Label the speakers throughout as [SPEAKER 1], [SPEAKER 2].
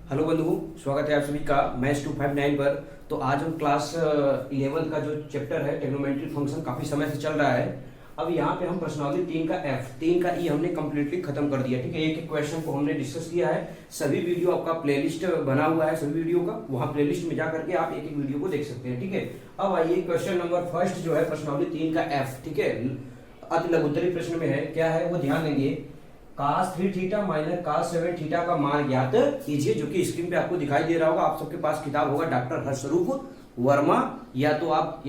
[SPEAKER 1] Hello बंधुओं, स्वागत है आप सभी का मैथ्स 259 पर। तो आज हम क्लास 11 का जो चैप्टर है ट्रिग्नोमेट्री फंक्शन काफ़ी समय से चल रहा है। अब यहाँ पे हम प्रश्नावली 3 का एफ 3 का ई हमने कम्प्लीटली खत्म कर दिया। ठीक है, एक एक क्वेश्चन को हमने डिस्कस किया है। सभी वीडियो आपका प्लेलिस्ट बना हुआ है, सभी वीडियो का वहाँ प्लेलिस्ट में जा करके आप एक एक वीडियो को देख सकते हैं। ठीक है, अब आइए क्वेश्चन नंबर फर्स्ट जो है प्रश्नावली 3 का एफ। ठीक है, अति लघुत्तरी प्रश्न में है, क्या है वो ध्यान देंगे। cos 3 theta minus cos 7 theta का मान ज्ञात कीजिए, जो कि स्क्रीन पे आपको दिखाई दे रहा होगा। आप सबके पास किताब होगा डॉक्टर हर्षरूप वर्मा, या तो आप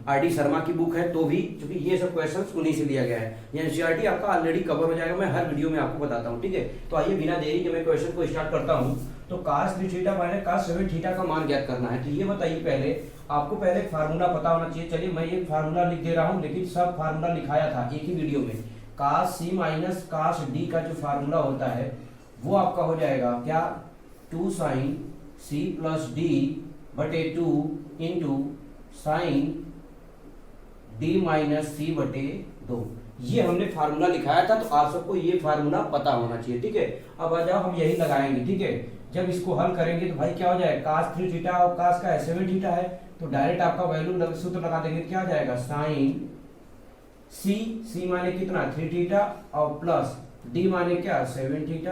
[SPEAKER 1] आर डी शर्मा की बुक है तो भी, क्योंकि ये सब क्वेश्चंस उन्हीं से लिया गया है। या एनसीईआरटी आपका ऑलरेडी कवर हो जाएगा, मैं हर वीडियो में आपको बताता हूँ। ठीक है, तो आइए बिना देरी के मैं क्वेश्चन को स्टार्ट करता हूँ। तो cos 3 theta minus cos 7 theta का मान ज्ञात करना है। तो ये बताइए, पहले आपको पहले एक फार्मूला पता होना चाहिए। चलिए मैं एक फार्मूला लिख दे रहा हूँ, लेकिन सब फार्मूला लिखाया था एक ही वीडियो में। cos c minus cos d का जो फार्मूला होता है वो आपका हो जाएगा क्या, 2 sin c प्लस डी बटे 2 इंटू साइन d माइनस सी बटे 2। ये हमने फार्मूला लिखाया था, तो आप सबको ये फार्मूला पता होना चाहिए। ठीक है, अब आ जाओ हम यही लगाएंगे। ठीक है, जब इसको हल करेंगे तो भाई क्या हो जाएगा, cos 3 थीटा और cos का है 7 थीटा है, तो डायरेक्ट आपका वैल्यू सूत्र लगा देंगे, क्या हो जाएगा साइन सी माने कितना 3 थीटा और प्लस डी माने क्या 7 थीटा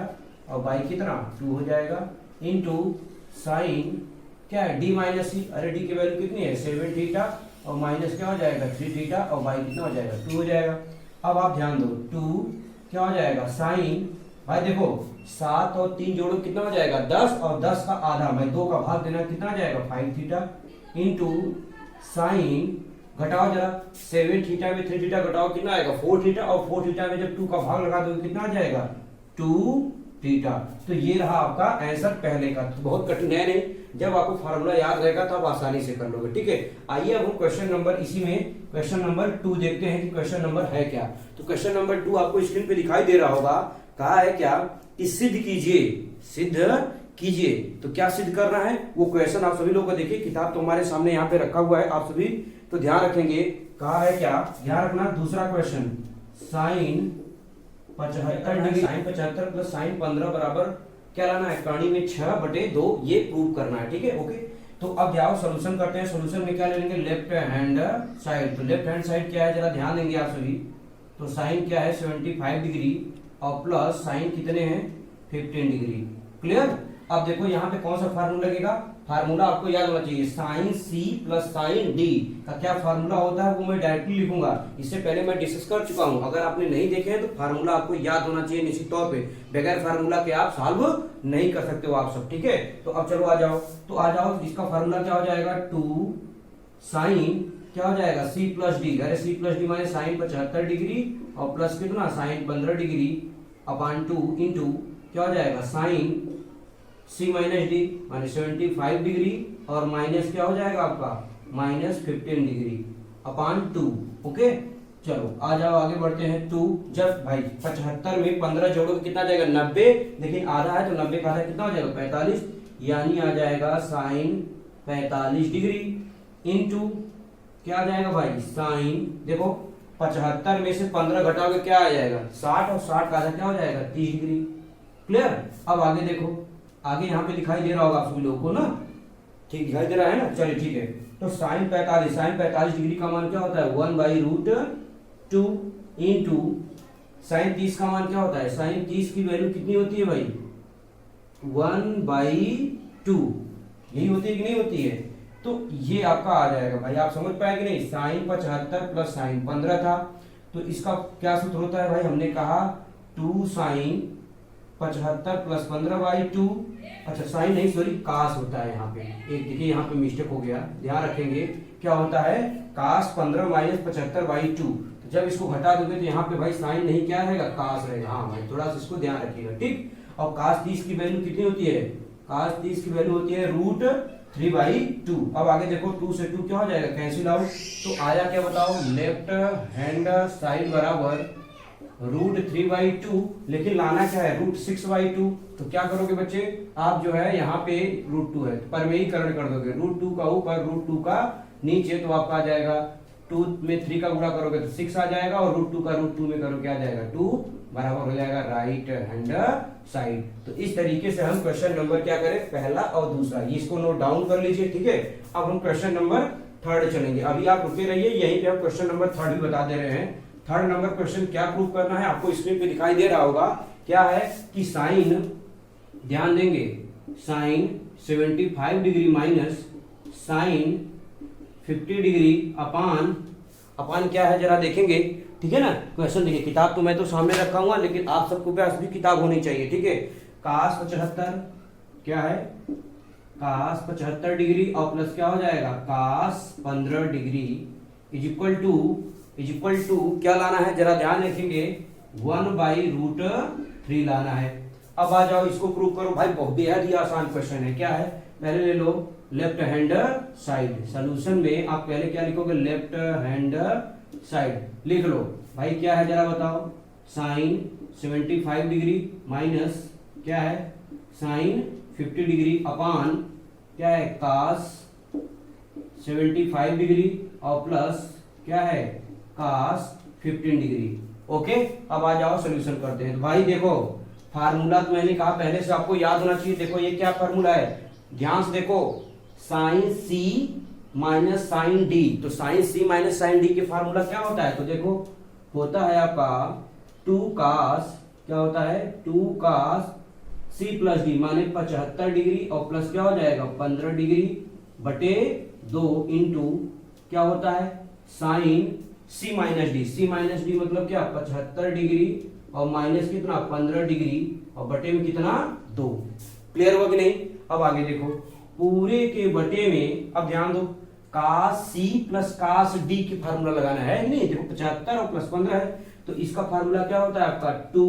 [SPEAKER 1] और बाई कितना 2 हो जाएगा, इनटू साइन क्या है डी माइनस सी। अरे डी की वैल्यू कितनी है 7 थीटा और माइनस क्या हो जाएगा 3 थीटा और बाई कितना हो जाएगा 2 हो जाएगा। अब आप ध्यान दो, 2 क्या हो जाएगा साइन, भाई देखो 7 और 3 जोड़ो कितना हो जाएगा 10, और 10 का आधा भाई 2 का भाग देना कितना हो जाएगा 5 थीटा, इंटू साइन घटाओ जरा 7 थीटा में 3 थीटा घटाओ कितना आएगा 4 थीटा, और 4 थीटा में जब 2 का भाग लगा दोगे कितना आ जाएगा 2 थीटा। तो ये रहा आपका आंसर पहले का। तो बहुत कठिन है नहीं, जब आपको फार्मूला याद रहेगा तो आप आसानी से कर लोगे। ठीक है, आइए अब हम क्वेश्चन नंबर इसी में क्वेश्चन नंबर 2 देखते हैं कि क्वेश्चन नंबर है क्या। तो क्वेश्चन नंबर 2 आपको स्क्रीन पे दिखाई दे रहा होगा। कहा है क्या कि सिद्ध कीजिए, सिद्ध कीजिए। तो क्या सिद्ध करना है वो क्वेश्चन आप सभी लोगों को देखिए, किताब तो हमारे सामने यहाँ पे रखा हुआ है, आप सभी तो ध्यान रखेंगे। कहा है क्या, ध्यान रखना। दूसरा question sine 75 degree, sine 75 plus sine 15 बराबर क्या लाना है, कहानी में 6 बटे 2 ये प्रूव करना है। ठीक है, ओके। तो अब जाओ सोल्यूशन करते हैं। सोल्यूशन में क्या ले लेंगे, लेफ्ट हैंड साइड। तो लेफ्ट हैंड साइड क्या है जरा ध्यान देंगे आप सभी। तो साइन क्या है 75 डिग्री और प्लस साइन कितने हैं 15 डिग्री। क्लियर। अब देखो यहाँ पे कौन सा फार्मूला लगेगा, फार्मूला आपको याद होना चाहिए। Sine C plus sine D का क्या फार्मूला होता है वो मैं डायरेक्टली लिखूंगा, इससे पहले मैं डिस्कस कर चुका हूं। अगर आपने नहीं देखे हैं तो फार्मूला आपको याद होना चाहिए निश्चित तौर पे, बगैर फार्मूला के आप सॉल्व नहीं कर सकते हो आप सब। ठीक है, तो अब चलो आ जाओ। तो आ जाओ, इसका फार्मूला क्या हो जाएगा 2 साइन क्या हो जाएगा सी प्लस डी। अरे सी प्लस डी माने साइन 75 डिग्री और प्लस कितना साइन 15 डिग्री अपॉन 2 इंटू क्या हो जाएगा साइन सी माइनस डी माने 75 डिग्री और माइनस क्या हो जाएगा आपका माइनस 15 डिग्री अपॉन 2। ओके, चलो आ जाओ आगे बढ़ते हैं। 2 जब भाई 75 में 15 जोड़ोगे कितना जाएगा 90, लेकिन आधा है तो 90 का आधा कितना हो जाएगा 45, यानी आ जाएगा साइन 45 डिग्री इंटू क्या आ जाएगा भाई साइन, देखो 75 में से 15 घटाओगे क्या आ जाएगा 60, और 60 का आधा क्या हो जाएगा 30 डिग्री। क्लियर। अब आगे देखो, आगे यहाँ पे दिखाई दे रहा होगा आप सभी लोगों को ना, ठीक दिखाई दे रहा है ना। चलिए ठीक है, तो साइन 45 डिग्री का मान क्या होता है 1/√2 इंटू साइन 30 का मान क्या होता है, साइन 30 की वैल्यू कितनी होती है भाई 1/2, यही होती है कि नहीं होती है। तो ये आपका आ जाएगा भाई, आप समझ पाएंगे नहीं। साइन 75 प्लस साइन 15 था, तो इसका क्या सूत्र होता है भाई, हमने कहा 2 साइन 75 प्लस 15/2। अच्छा साइन नहीं सॉरी कास होता है यहाँ पे, एक देखिए यहाँ पे मिस्टेक हो गया, ध्यान रखेंगे। क्या होता है कास 15 माइनस 75/2। तो जब इसको घटा दोगे तो यहाँ पे भाई साइन नहीं क्या रहेगा कास रहेगा। हाँ भाई थोड़ा सा इसको ध्यान रखिएगा, ठीक। और कास 30 की वैल्यू कितनी होती है, कास 30 की वैल्यू होती है √3/2। अब आगे देखो 2 से 2 क्या हो जाएगा कैंसिल आउट, तो आया क्या बताओ, लेफ्ट हैंड साइड बराबर √3/2, लेकिन लाना क्या है √6/2। तो क्या करोगे बच्चे, आप जो है यहाँ पे √2 है तो परमेयीकरण कर दोगे, √2 का ऊपर √2 का नीचे, तो आपका आ जाएगा 2 में 3 का गुणा करोगे तो 6 आ जाएगा, और √2 का √2 में करो क्या आ जाएगा 2, बराबर हो जाएगा राइट हैंड साइड। तो इस तरीके से हम क्वेश्चन नंबर क्या करें, पहला और दूसरा, इसको नोट डाउन कर लीजिए, ठीक है। अब हम क्वेश्चन नंबर थर्ड चलेंगे। अभी आप रुके रहिए, यहीं पे हम क्वेश्चन नंबर थर्ड भी बता दे रहे हैं। थर्ड नंबर क्वेश्चन क्या प्रूव करना है, आपको स्क्रीन पे दिखाई दे रहा होगा। क्या है कि साइन, ध्यान देंगे, sine 75 degree minus sine 50 degree अपान, अपान क्या है जरा देखेंगे, ठीक है ना। क्वेश्चन देखिए, किताब तो मैं तो सामने रखा हुआ, लेकिन आप सबको पास भी किताब होनी चाहिए, ठीक है। कास 75 क्या है, कास 75 डिग्री और प्लस क्या हो जाएगा कास 15 डिग्री इज इक्वल टू क्या लाना है जरा ध्यान रखेंगे, 1/√3 लाना है। अब आ जाओ इसको प्रूव करो भाई, बहुत बेहद ही आसान क्वेश्चन है। क्या है, पहले ले लो लेफ्ट हैंड साइड। सॉल्यूशन में आप पहले क्या लिखोगे, लेफ्ट हैंड साइड लिख लो भाई। क्या है जरा बताओ, साइन 75 डिग्री माइनस क्या है साइन 50 डिग्री अपान क्या है कास 75 डिग्री और प्लस क्या है कास 15 डिग्री। ओके, अब आ जाओ सोल्यूशन करते हैं। तो भाई देखो, फार्मूला तो मैंने कहा पहले से आपको याद होना चाहिए। देखो ये क्या फार्मूला है, ध्यान से देखो, साइन सी माइनस साइन डी। तो साइन सी माइनस साइन डी के फार्मूला क्या होता है, तो देखो होता है आपका 2 कास, क्या होता है 2 कास सी प्लस डी, माने 75 डिग्री और प्लस क्या हो जाएगा 15 डिग्री बटे 2 इंटू क्या होता है साइन सी माइनस डी। सी माइनस डी मतलब क्या 75 डिग्री और माइनस कितना 15 डिग्री और बटे में कितना 2। क्लियर हुआ कि नहीं। अब आगे देखो, पूरे के बटे में, अब ध्यान दो, कास सी प्लस कास डी की फार्मूला लगाना है नहीं। देखो 75 और प्लस 15 है, तो इसका फार्मूला क्या होता है आपका 2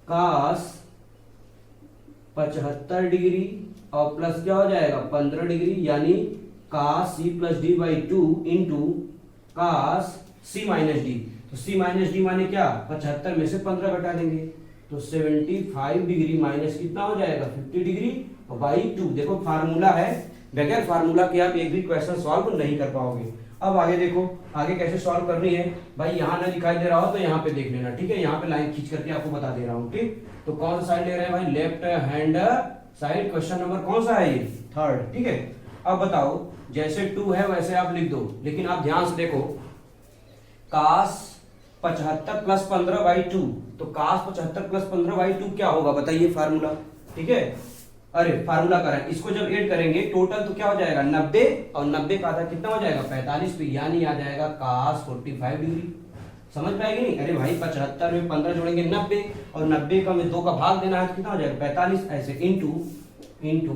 [SPEAKER 1] कास 75 डिग्री और प्लस क्या हो जाएगा 15 डिग्री, यानी cos C plus D by 2 into cos C minus D. तो सी माइनस डी माने क्या 75 में से 15 घटा देंगे, तो 75 डिग्री माइनस कितना हो जाएगा 50 डिग्री और बाई 2। देखो फार्मूला है, बगैर फार्मूला के आप एक भी क्वेश्चन सॉल्व नहीं कर पाओगे। अब आगे देखो, आगे कैसे सॉल्व करनी है भाई, यहाँ ना दिखाई दे रहा हो तो यहाँ पे देख लेना, ठीक है। यहाँ पे लाइन खींच करके आपको बता दे रहा हूँ, ठीक। तो कौन सा साइड ले रहे हैं भाई, left hand side. Question number कौन सा है ये, थर्ड, ठीक है। अब बताओ, जैसे 2 है वैसे आप लिख दो, लेकिन आप ध्यान से देखो, कास 75 प्लस 15 बाई 2, तो कास 75 प्लस 15 बाई 2 क्या होगा बताइए फार्मूला, ठीक है। अरे फार्मूला करें, इसको जब ऐड करेंगे टोटल तो क्या हो जाएगा 90 और 90 का आधा कितना हो जाएगा 45 पे, यानी आ जाएगा कास 45 डिग्री। समझ पाएगी नहीं। अरे भाई 75 में 15 जोड़ेंगे 90 और 90 का में 2 का भाग देना है तो कितना हो जाएगा 45, ऐसे इंटू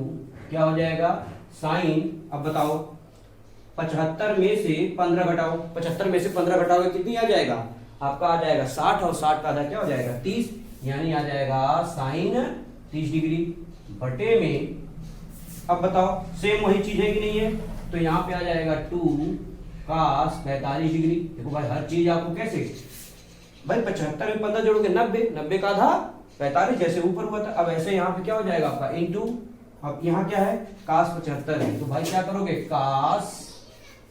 [SPEAKER 1] क्या हो जाएगा साइन। अब बताओ 75 में से 15 घटाओ, 75 में से 15 घटाओगे कितनी आ जाएगा आपका, आ जाएगा 60 और 60 का आधा क्या हो जाएगा 30, यानी आ जाएगा साइन 30 डिग्री बटे में। अब बताओ सेम वही चीज है कि नहीं है, तो यहाँ पे आ जाएगा 2 कास 45 डिग्री। देखो भाई हर चीज आपको कैसे भाई 75 में 15 जोड़ोगे 90, 90 का आधा 45 जैसे ऊपर हुआ था। अब ऐसे यहाँ पे क्या हो जाएगा आपका इंटू, अब यहाँ क्या है कास 75 है, तो भाई क्या करोगे कास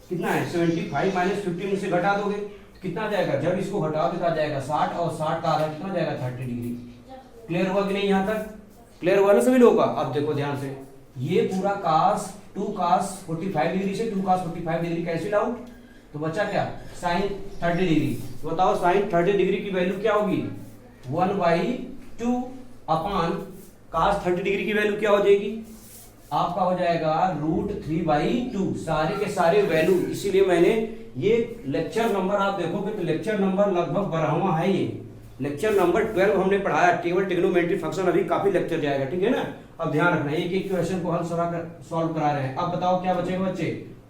[SPEAKER 1] कितना है 75 माइनस 50 में से घटा दोगे तो कितना आ जाएगा, जब इसको घटाओगे तो आ जाएगा 60 और 60 का आधा कितना हो जाएगा 30 डिग्री। क्लियर हुआ कि नहीं, यहाँ तक क्लियर हुआ ना सभी लोगों का। अब देखो ध्यान से, ये पूरा कास 2 कास 45 डिग्री से 2 कास 45 डिग्री कैंसिल आउट, तो बचा क्या साइन 30 डिग्री। तो बताओ साइन 30 डिग्री की वैल्यू क्या होगी 1/2 अपान कास 30 डिग्री की वैल्यू क्या हो जाएगी आपका, हो जाएगा √3/2। सारे के सारे वैल्यू, इसीलिए मैंने ये लेक्चर नंबर आप देखोगे तो लेक्चर नंबर लगभग 12वां है। ये लेक्चर नंबर 12 हमने पढ़ाया, टेबल ट्रिग्नोमेट्री फंक्शन अभी काफी लेक्चर जाएगा, ठीक है ना। अब ध्यान रखना, एक एक क्वेश्चन को हल सॉल्व करा रहे हैं। अब बताओ क्या बचेगा बच्चे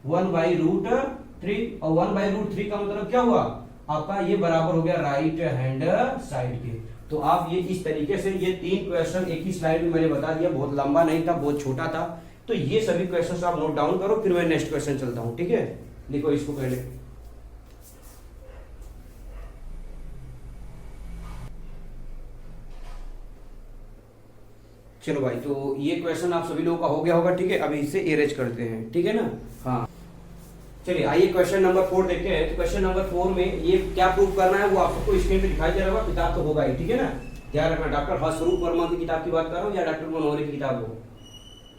[SPEAKER 1] 1/√3 और 1/√3 का मतलब क्या हुआ आपका, ये बराबर हो गया राइट हैंड साइड के। तो आप ये इस तरीके से ये 3 क्वेश्चन एक ही स्लाइड में मैंने बता दिया, बहुत लंबा नहीं था, बहुत छोटा था। तो ये सभी क्वेश्चन आप नोट डाउन करो, फिर मैं नेक्स्ट क्वेश्चन चलता हूं, ठीक है। लिखो इसको पहले, चलो भाई। तो ये क्वेश्चन आप सभी लोगों का हो गया होगा, ठीक है। अभी इसे एरेज करते हैं, ठीक है ना। हाँ चलिए आइए क्वेश्चन नंबर 4 देखते हैं। तो क्वेश्चन नंबर 4 में ये क्या प्रूव करना है वो आपको स्क्रीन पे दिखाई दे रहा होगा, किताब तो होगा ही, ठीक है ना। ध्यान रखना, डॉक्टर हर्षरूप वर्मा की किताब की बात कर रहा हूँ या डॉक्टर मनोहरी की किताब हो।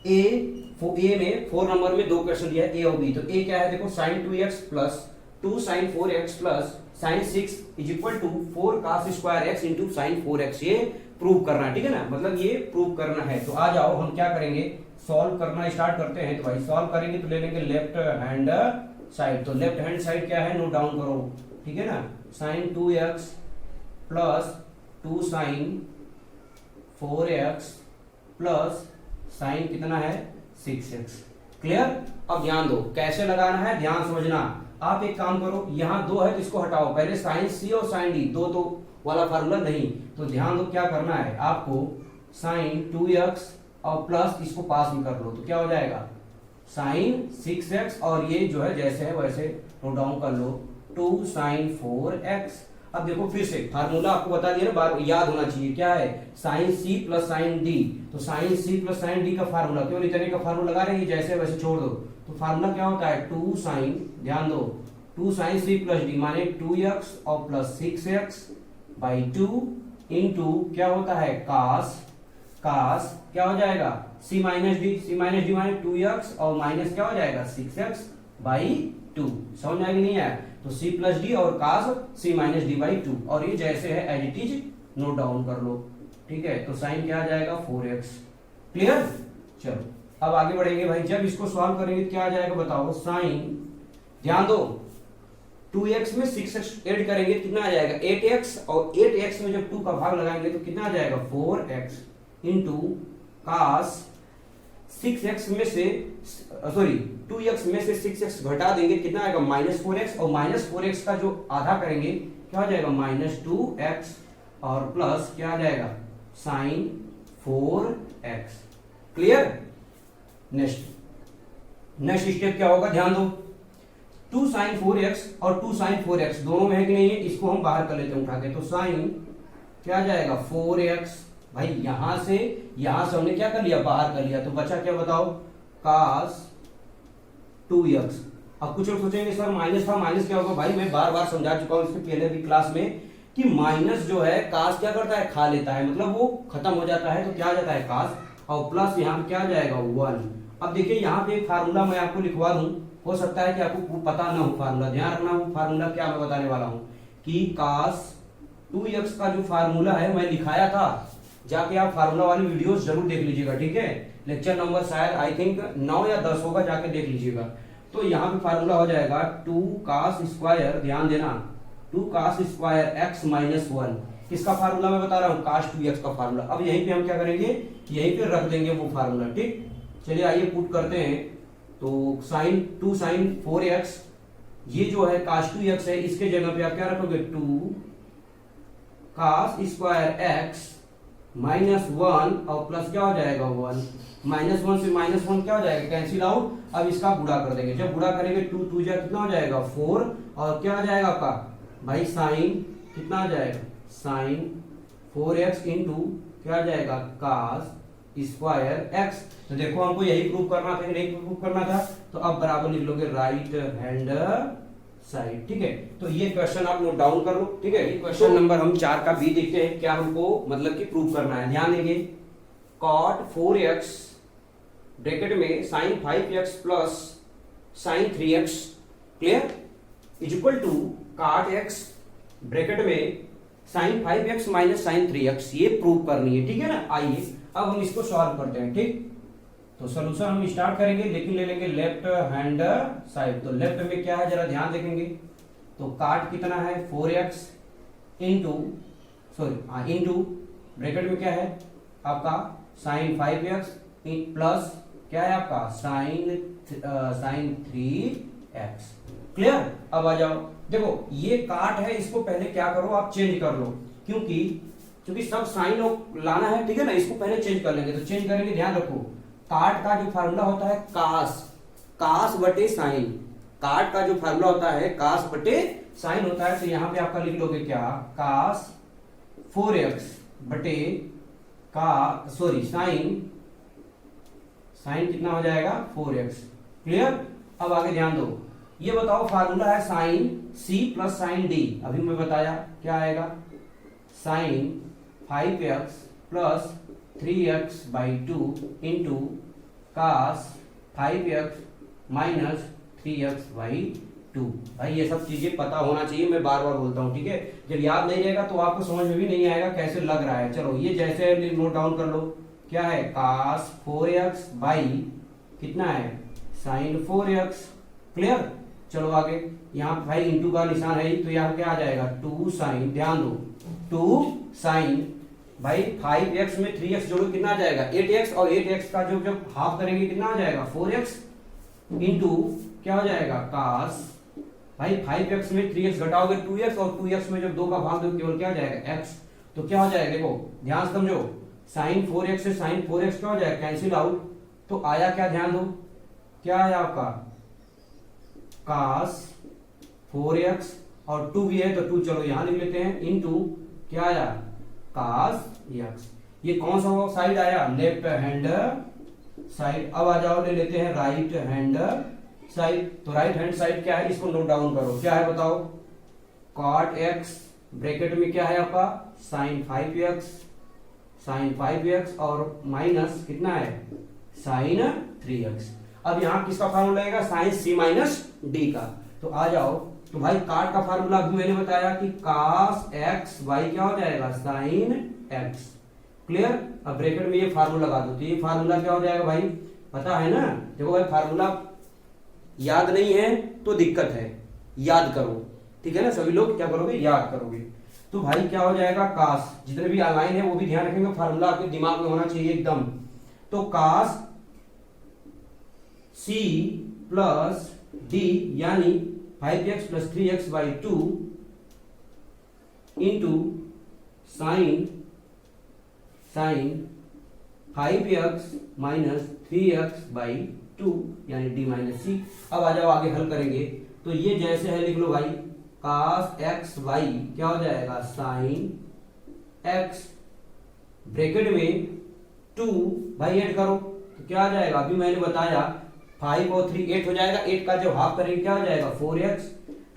[SPEAKER 1] ए में 4 नंबर में 2 क्वेश्चन दिया है, ए और बी। तो ए क्या है देखो, sin 2x plus 2 sin 4x plus sin 6 is equal to 4 cos square x into sin 4x, ये प्रूव करना है, ठीक है ना, मतलब ये प्रूव करना है। तो आ जाओ हम क्या करेंगे, सॉल्व करना स्टार्ट करते हैं। तो भाई सॉल्व करेंगे तो ले लेंगे लेफ्ट हैंड साइड। तो लेफ्ट हैंड साइड क्या है, नोट डाउन करो, ठीक है ना। sin 2x plus 2 sin 4x plus sin कितना है 6x। क्लियर। अब ध्यान दो कैसे लगाना है, ध्यान समझना। आप एक काम करो, यहां 2 है तो इसको हटाओ, पहले sin c और sin d, 2 तो वाला फार्मूला नहीं। तो ध्यान दो क्या करना है आपको, sin 2x और प्लस इसको पास में कर लो तो क्या हो जाएगा sin 6x, और ये जो है जैसे है वैसे नोट डाउन कर लो 2 sin 4x। अब देखो फिर से फार्मूला आपको बता दिया ना, बार याद होना चाहिए, क्या है sin c plus sin d। तो sin c plus sin d का फार्मूला, क्यों इतने का फार्मूला लगा रहे हैं, जैसे वैसे छोड़ दो। तो फार्मूला क्या होता है 2 sin, ध्यान दो 2 sin c प्लस d माने 2x और प्लस 6x बाई 2 इंटू क्या होता है cos क्या हो जाएगा c माइनस डी माने 2x और माइनस क्या हो जाएगा 6x बाई 2। समझ में आएगी नहीं है। तो c प्लस डी और cos c minus D by 2, और ये जैसे है as it is note down कर लो, ठीक है। तो साइन क्या आ जाएगा 4x। क्लियर। चलो अब आगे बढ़ेंगे भाई, जब इसको सॉल्व करेंगे क्या आ जाएगा बताओ, साइन, ध्यान दो 2x में 6x ऐड करेंगे कितना आ जाएगा 8x, और 8x में जब 2 का भाग लगाएंगे तो कितना आ जाएगा 4x इंटू cos 6x में से सॉरी 2x में से 6x घटा देंगे कितना आएगा -4x, और -4x का जो आधा करेंगे क्या हो जाएगा -2x, और प्लस क्या आ जाएगा sin 4x। Clear. Next step क्या होगा, ध्यान दो 2 sin 4x और 2 sin 4x दोनों में है कि नहीं है, इसको हम बाहर कर लेते हैं उठा के। तो sin क्या आ जाएगा 4x, भाई यहां से हमने क्या कर लिया बाहर कर लिया, तो बचा क्या बताओ cos 2x। अब कुछ लोग सोचेंगे सर माइनस था, माइनस क्या होगा, भाई मैं बार बार समझा चुका हूं इसके पहले भी क्लास में कि माइनस जो है cos क्या करता है खा लेता है, मतलब वो खत्म हो जाता है, तो क्या आ जाता है cos, और प्लस यहाँ पे क्या आ जाएगा 1। अब देखिए यहाँ पे एक फार्मूला मैं आपको लिखवा दूं, हो सकता है कि आपको पता ना हो फार्मूला, ध्यान रखना वो फार्मूला क्या मैं बताने वाला हूं कि cos 2x का जो फार्मूला है मैं लिखाया था, जाके आप फार्मूला वाली वीडियोस जरूर देख लीजिएगा, ठीक है। लेक्चर नंबर शायद आई थिंक 9 या 10 होगा, जाके देख लीजिएगा। तो यहाँ पे फार्मूला हो जाएगा 2 cos स्क्वायर, ध्यान देना 2 cos स्क्वायर x माइनस 1, किसका फार्मूला मैं बता रहा हूँ cos 2x का फार्मूला। अब यहीं पे हम क्या करेंगे, यहीं पे रख देंगे वो फार्मूला, ठीक। चलिए आइए पुट करते हैं। तो2 sin 4x ये जो है cos 2x है, इसके जगह पे आप क्या रखोगे 2 cos स्क्वायर x माइनस 1, और प्लस क्या हो जाएगा 1, -1 से -1 क्या हो जाएगा कैंसिल आउट। अब इसका गुणा कर देंगे, जब गुणा करेंगे 2 2 जा कितना हो जाएगा 4, और क्या आ जाएगा आपका भाई साइन कितना आ जाएगा साइन 4x इंटू क्या आ जाएगा cos स्क्वायर x। तो देखो हमको यही प्रूव करना था, नहीं प्रूव करना था, तो अब बराबर लिख लोगे राइट हैंड साइड, ठीक है। तो ये क्वेश्चन आप नोट डाउन कर लो, ठीक है। ये क्वेश्चन नंबर हम 4 का बी देखते हैं, क्या हमको मतलब कि प्रूव करना है। ध्यान देंगे cot 4x ब्रैकेट में sin 5x plus sin 3x, clear, is equal to cot x bracket में sin 5x minus sin 3x, ये प्रूव करनी है, ठीक है ना। आइए अब हम इसको सॉल्व करते हैं, ठीक। तो सॉल्यूशन हम स्टार्ट करेंगे, लेकिन ले लेंगे लेफ्ट हैंड साइड। तो लेफ्ट में क्या है जरा ध्यान देखेंगे, तो काट कितना है 4x इंटू इंटू ब्रैकेट में क्या है आपका sin 5x प्लस क्या है आपका sin 3x। क्लियर। अब आ जाओ, देखो ये काट है, इसको पहले क्या करो आप चेंज कर लो, क्योंकि सब साइन लाना है, ठीक है ना। इसको पहले चेंज कर लेंगे, तो चेंज करेंगे, ध्यान रखो काट का जो फार्मूला होता है कास बटे साइन, काट का जो फार्मूला होता है कास बटे साइन होता है। तो यहां पे आपका लिख लोगे क्या कास 4x बटे साइन कितना हो जाएगा 4x। क्लियर। अब आगे ध्यान दो, ये बताओ फार्मूला है sine C plus sine D, अभी मैं बताया क्या आएगा, sine 5x plus 3x/2 into cos 5x minus 3x/2। भाई ये सब चीजें पता होना चाहिए, मैं बार बार बोलता हूँ, ठीक है। जब याद नहीं रहेगा तो आपको समझ में भी नहीं आएगा कैसे लग रहा है। चलो ये जैसे नोट डाउन कर लो, क्या है, कास 4x बाई कितना है, साइन 4x। क्लियर। चलो आगे, यहाँ भाई इंटू का निशान है तो यहाँ क्या आ जाएगा, 2 साइन, ध्यान दो 2 साइन भाई 5x में 3x जोड़ो कितना आ जाएगा 8x, और 8x का जो जब हाफ करेंगे कितना आ जाएगा 4x इंटू क्या हो जाएगा कास भाई 5x में 3x घटाओगे 2x, और 2x में जब 2 का भाग दो केवल क्या आ जाएगा x, तो क्या हो जाएगा, देखो ध्यान से समझो, साइन 4x से साइन 4x क्या हो जाएगा, कैंसिल आउट, तो आया क्या, ध्यान दो क्या आया आपका कास 4x, और 2 भी है तो 2 चलो यहां लिख लेते हैं, इंटू क्या आया कास x। ये कौन सा साइड आया, लेफ्ट हैंड साइड। अब आ जाओ ले लेते हैं राइट हैंड साइड। तो राइट हैंड साइड क्या है, इसको नोट डाउन करो, क्या है बताओ, cot x ब्रैकेट में क्या है आपका साइन 5x और माइनस कितना है साइन 3x। अब यहाँ किसका फार्मूला लगेगा, साइन c माइनस डी का। तो आ जाओ, तो भाई काट का फार्मूला अभी मैंने बताया कि cos x y क्या हो जाएगा साइन x। क्लियर। अब ब्रैकेट में ये फार्मूला लगा दो, तो ये फार्मूला क्या हो जाएगा भाई, पता है ना। देखो भाई फार्मूला याद नहीं है तो दिक्कत है, याद करो, ठीक है ना। सभी लोग क्या करोगे, याद करोगे। तो भाई क्या हो जाएगा कास, जितने भी ऑनलाइन है वो भी ध्यान रखेंगे, फार्मूला आपके दिमाग में होना चाहिए एकदम। तो कास c प्लस डी यानी 5x plus 3x/2 into sine 5x minus 3x/2 यानी d माइनस सी। अब आ जाओ आगे हल करेंगे, तो ये जैसे है लिख लो भाई, cos x y क्या हो जाएगा साइन x ब्रैकेट में 2 भाई ऐड करो तो क्या आ जाएगा, अभी मैंने बताया 5 और 3 8 हो जाएगा, 8 का जब हाफ करेंगे क्या हो जाएगा 4x।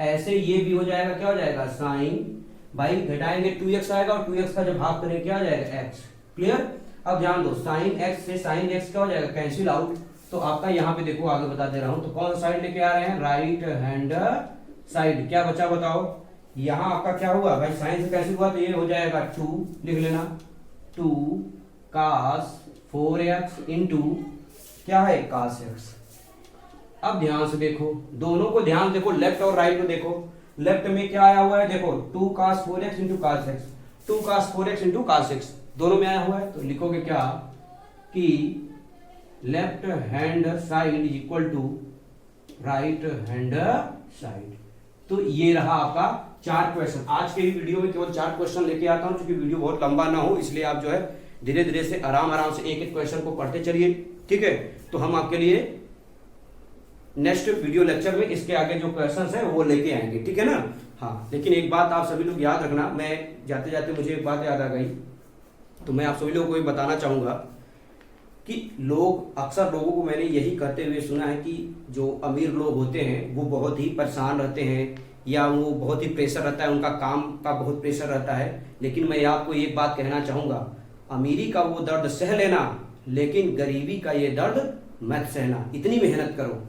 [SPEAKER 1] ऐसे ये भी हो जाएगा, क्या हो जाएगा साइन भाई घटाएंगे 2x आएगा, और 2x का जब हाफ करेंगे क्या हो जाएगा x। क्लियर। अब ध्यान दो, साइन x से साइन x क्या हो जाएगा कैंसिल आउट। तो आपका यहाँ पे देखो आगे बता दे रहा हूं, तो कौन सा साइड लेके आ रहे हैं, राइट हैंड साइड। क्या बचा बताओ, यहाँ आपका क्या हुआ भाई, साइन से कैंसिल हुआ तो ये हो जाएगा 2, लिख लेना 2 cos 4x इंटू क्या है cos x। अब ध्यान से देखो, दोनों को ध्यान देखो, लेफ्ट और राइट में देखो। लेफ्ट में क्या आया हुआ है, देखो 2 cos 4x into cos x, 2 cos 4x into cos x दोनों में आया हुआ है। तो लिखोगे क्या कि left hand side is equal to right hand side. तो ये रहा आपका 4 क्वेश्चन। आज के वीडियो में केवल 4 क्वेश्चन लेके आता हूं, क्योंकि वीडियो बहुत लंबा ना हो, इसलिए आप जो है धीरे धीरे से आराम से एक एक क्वेश्चन को पढ़ते चलिए, ठीक है। तो हम आपके लिए नेक्स्ट वीडियो लेक्चर में इसके आगे जो क्वेश्चंस है वो लेके आएंगे, ठीक है ना। हाँ, लेकिन एक बात आप सभी लोग याद रखना, मैं जाते जाते मुझे एक बात याद आ गई, तो मैं आप सभी लोगों को ये बताना चाहूंगा कि लोग अक्सर लोगों को मैंने यही कहते हुए सुना है कि जो अमीर लोग होते हैं वो बहुत ही परेशान रहते हैं, या वो बहुत ही प्रेशर रहता है, उनका काम का बहुत प्रेशर रहता है। लेकिन मैं आपको एक बात कहना चाहूंगा, अमीरी का वो दर्द सह लेना, लेकिन गरीबी का ये दर्द मत सहना। इतनी मेहनत करो।